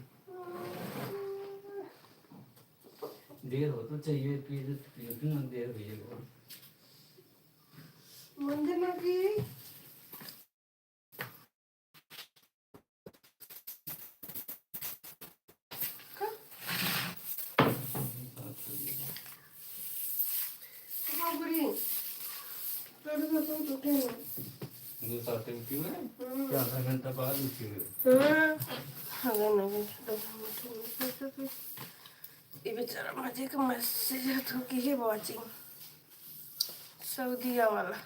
देर हो तो चाहिए फिर ना देर भैया मंदिर में की हाँ बुरी थोड़ा सा तो उठे ना दो साथ उठी हुए क्या आधा घंटा बाद उठी हुए हाँ अगर नहीं तो ये बेचारा मजे का मैसेज तो की है वाचिंग सऊदीया वाला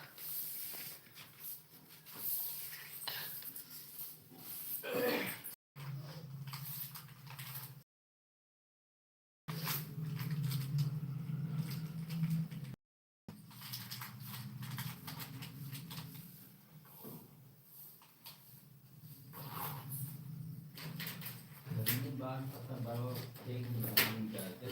बार पता बार एक दिन जाते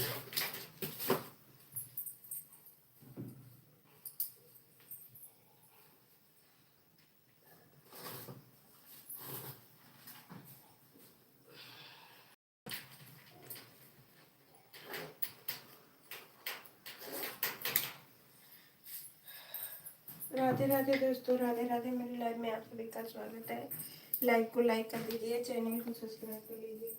राधे राधे दोस्तों राधे राधे मेरी लाइव में आप सभी का स्वागत है लाइव को लाइक कर दीजिए चैनल को सब्सक्राइब कर लीजिए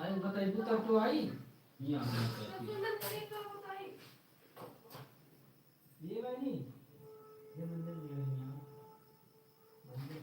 आई बताई बुता तो आई यहाँ ये वाली ये मंदिर में यहाँ मंदिर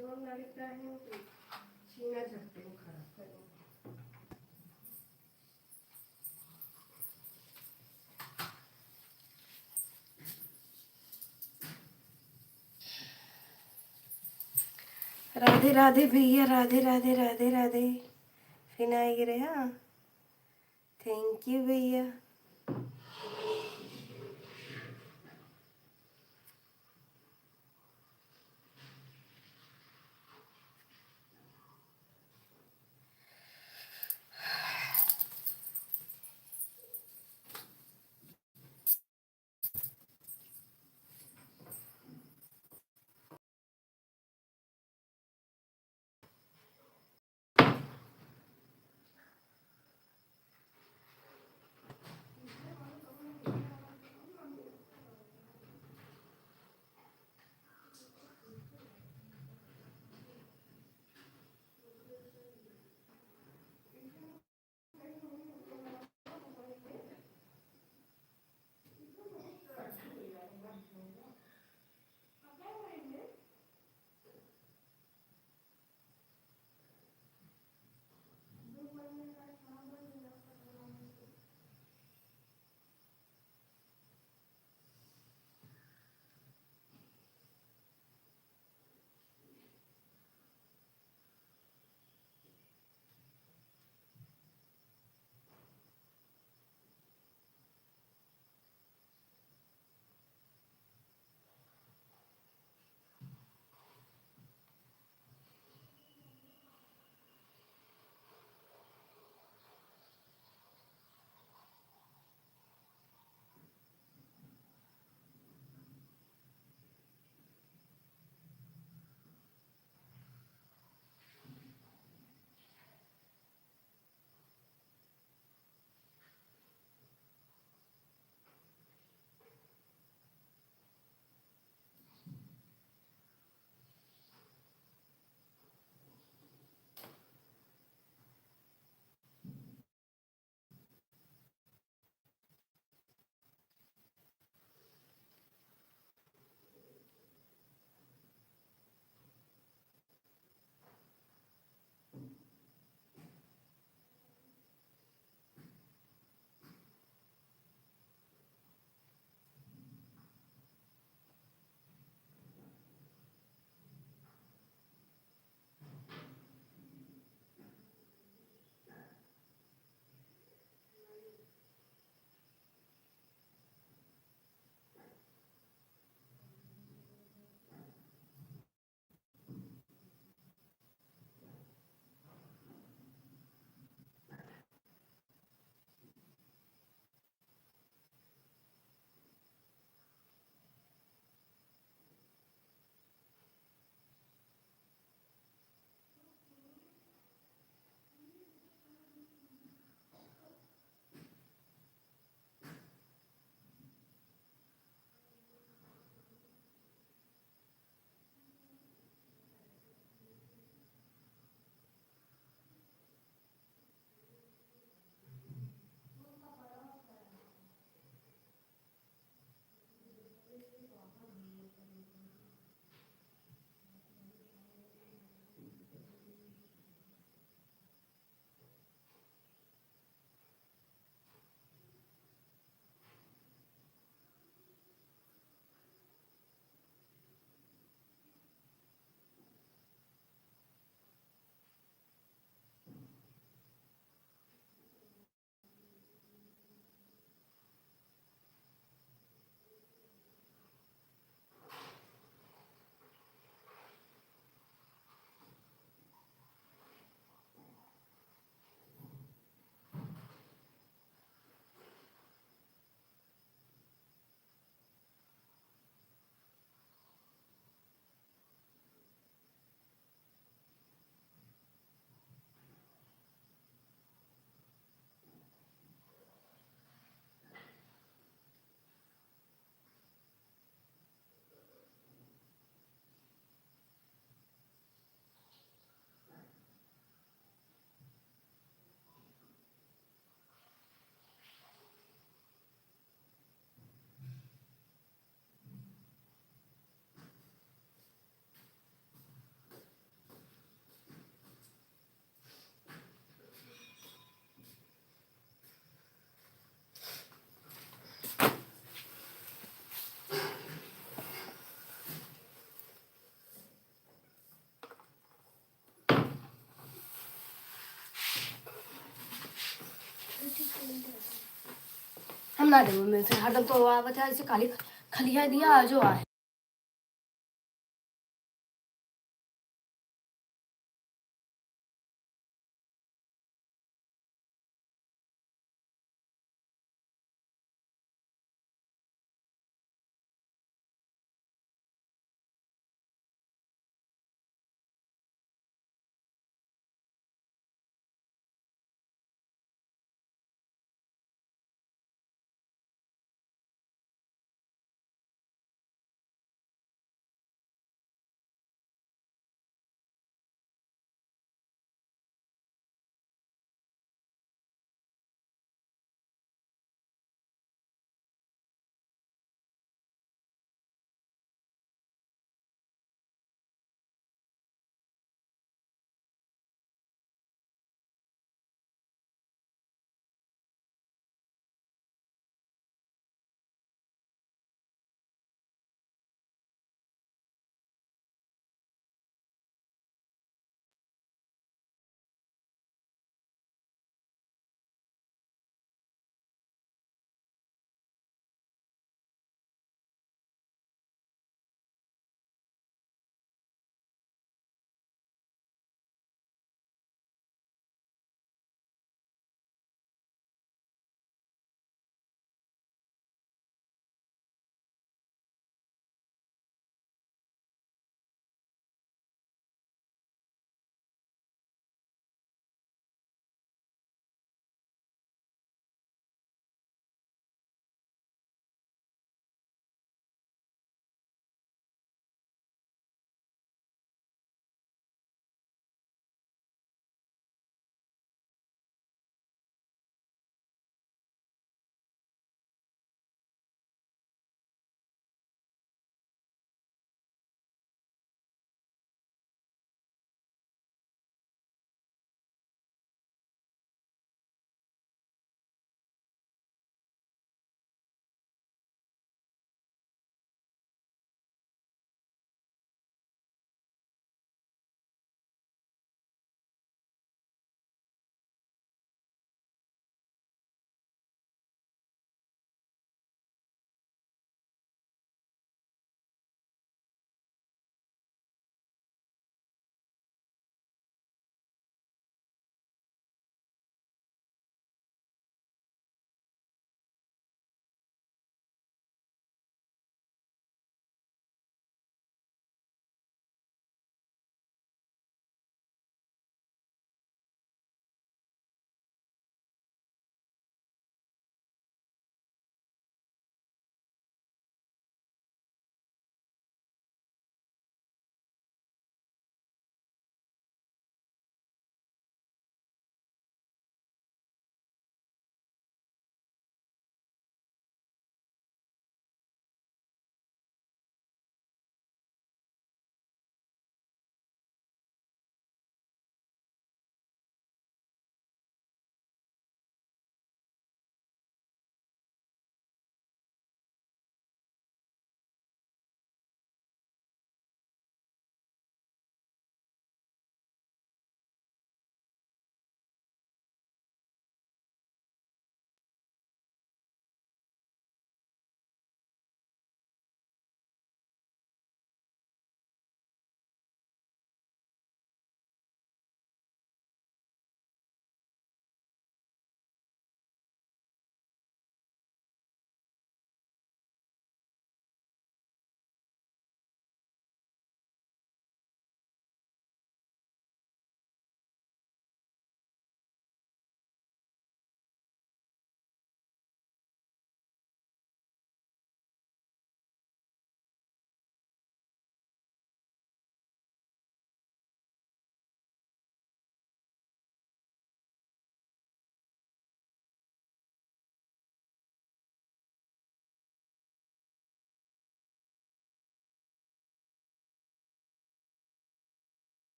जोर लगता है तो छीना सकते हो खराब करेंगे। राधे राधे भैया, राधे राधे राधे राधे। फिर आई रहे हाँ, थैंक यू भैया। ना दे मेरे से हरदम तो आवत है ऐसे खाली खलिया दिया जो है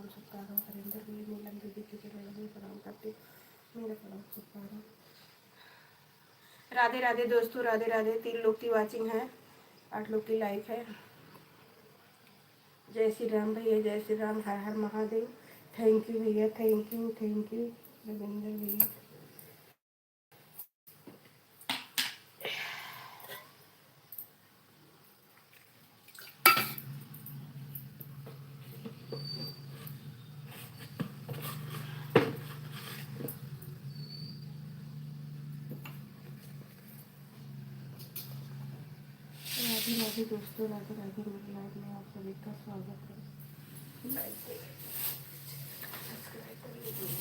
प्रणाम सत्कार हरिंदर भी नीलम दीदी की चरण में प्रणाम करती मेरा प्रणाम सत्कार। राधे राधे दोस्तों, राधे राधे। 3 लोग की वॉचिंग है, 8 लोग की लाइक है। जय श्री राम भैया, जय श्री राम, हर हर महादेव। थैंक यू भैया, थैंक यू रविंदर भैया। राधे राधे दोस्तों, राधे राधे। मेरे लाइव में आप सभी का स्वागत है। लाइक सब्सक्राइब कर लीजिए।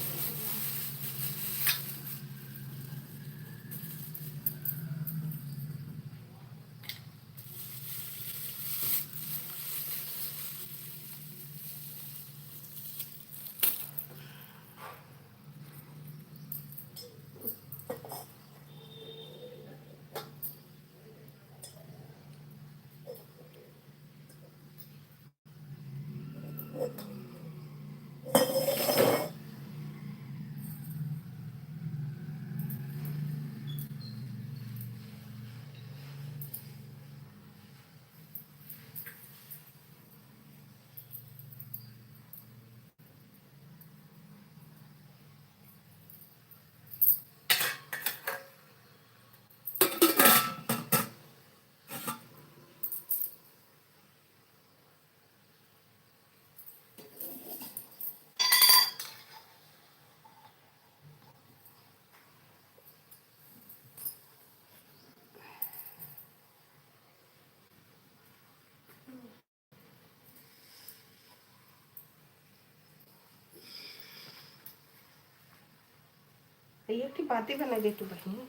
ये की बातें बना दे तू बहनी।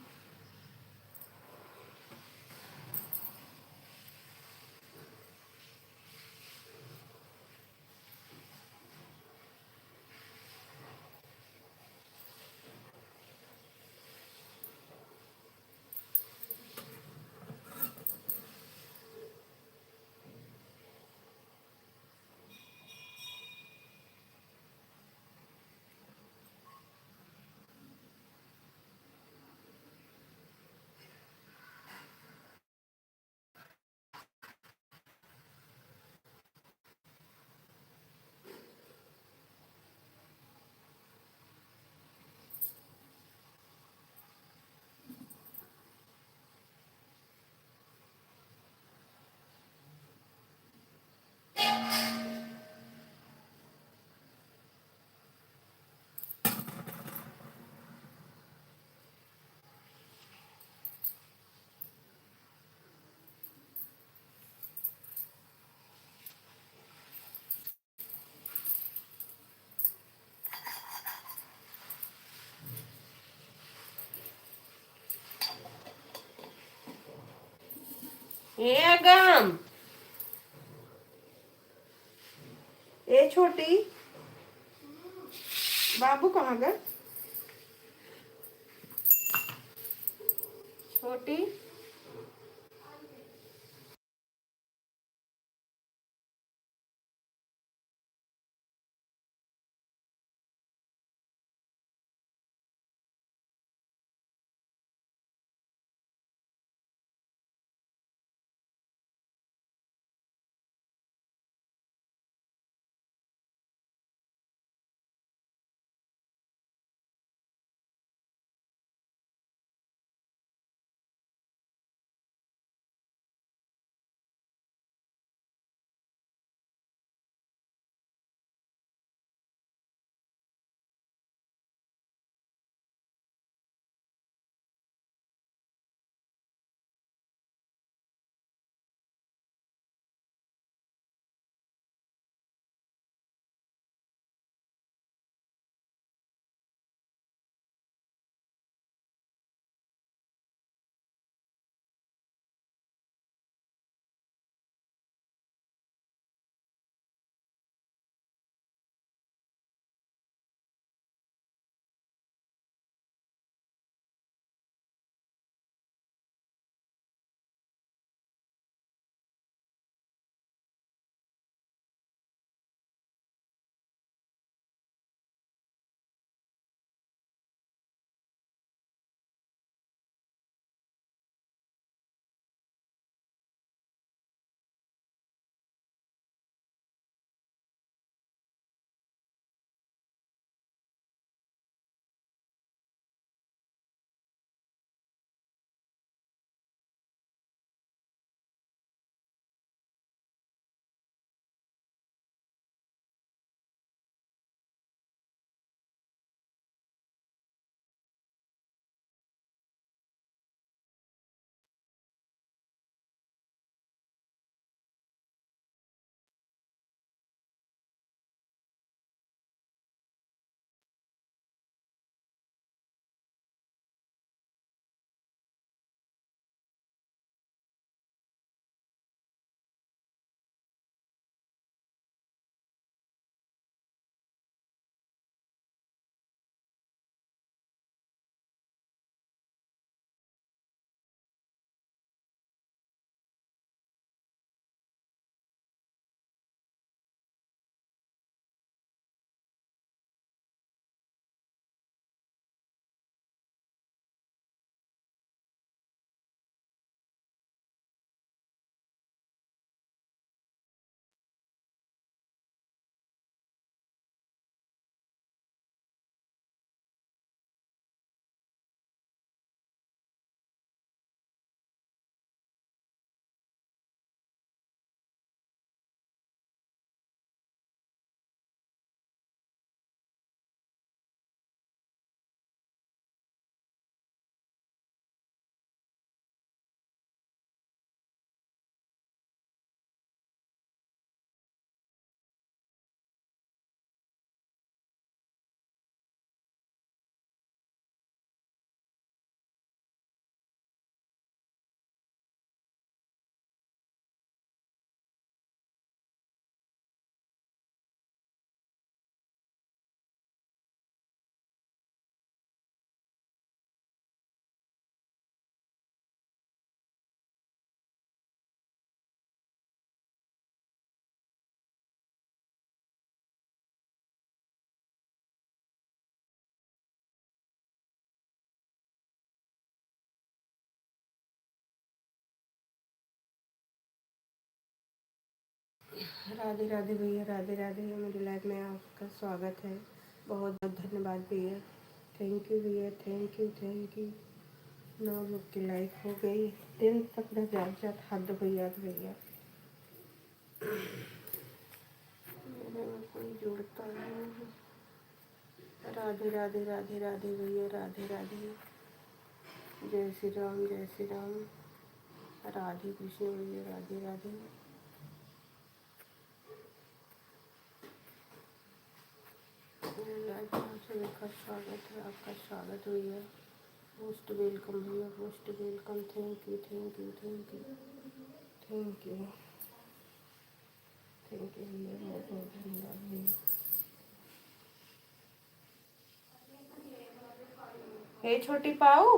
ए अगम, ए छोटी, बाबू कहाँ गए? छोटी राधे राधे भैया, राधे राधे। मेरी लाइफ में आपका स्वागत है। बहुत बहुत धन्यवाद भैया। थैंक यू भैया, थैंक यू थैंक यू। 9 लोग की लाइक हो गई। दिन तक न जात हद भैया भैया। मेरे में कोई जुड़ता नहीं है। राधे राधे राधे राधे भैया, राधे राधे। जय श्री राम, जय श्री राम। राधे कृष्ण भैया, राधे राधे। का स्वागत है, आपका स्वागत भैया। मोस्ट वेलकम भैया, most welcome. Thank you thank you thank you thank you thank you भैया, बहुत बहुत धन्यवाद भैया। हे छोटी पाऊ,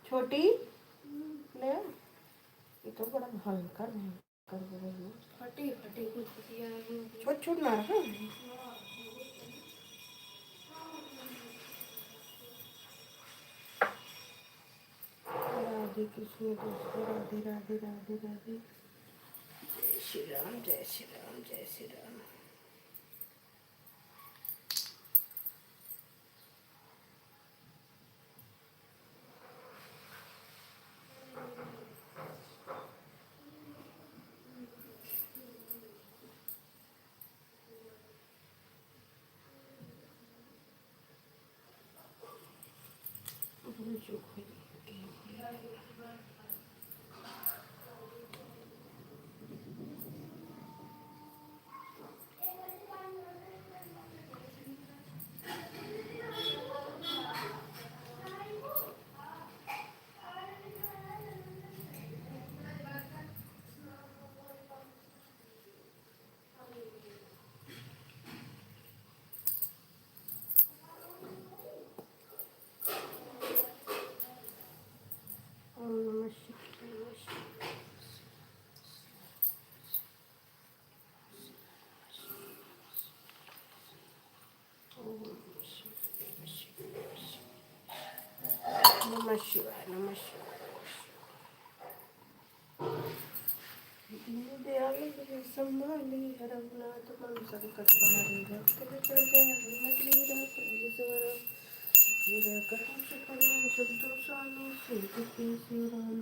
छोटी ले आ। ये तो बड़ा भयंकर भयंकर हो रही है। फटी फटी कुछ छोट छोट ना रहा। राधे कृष्ण दोस्तों, राधे राधे राधे राधे। जय श्री राम, जय श्री राम, जय श्री राम। भूल चूक हुई। ओम नमः शिवाय, नमः शिवाय। ओम नमः शिवाय, नमः शिवाय, नमः शिवाय, नमः शिवाय। दयालु है संभाली है रघुनाथ मन संकट हरे। भक्त चढ़ गया हिम्मत वीरा ईश्वर। मेरा करुण कल्याण शुद्ध स्वामी श्री कृष्ण शिव राम।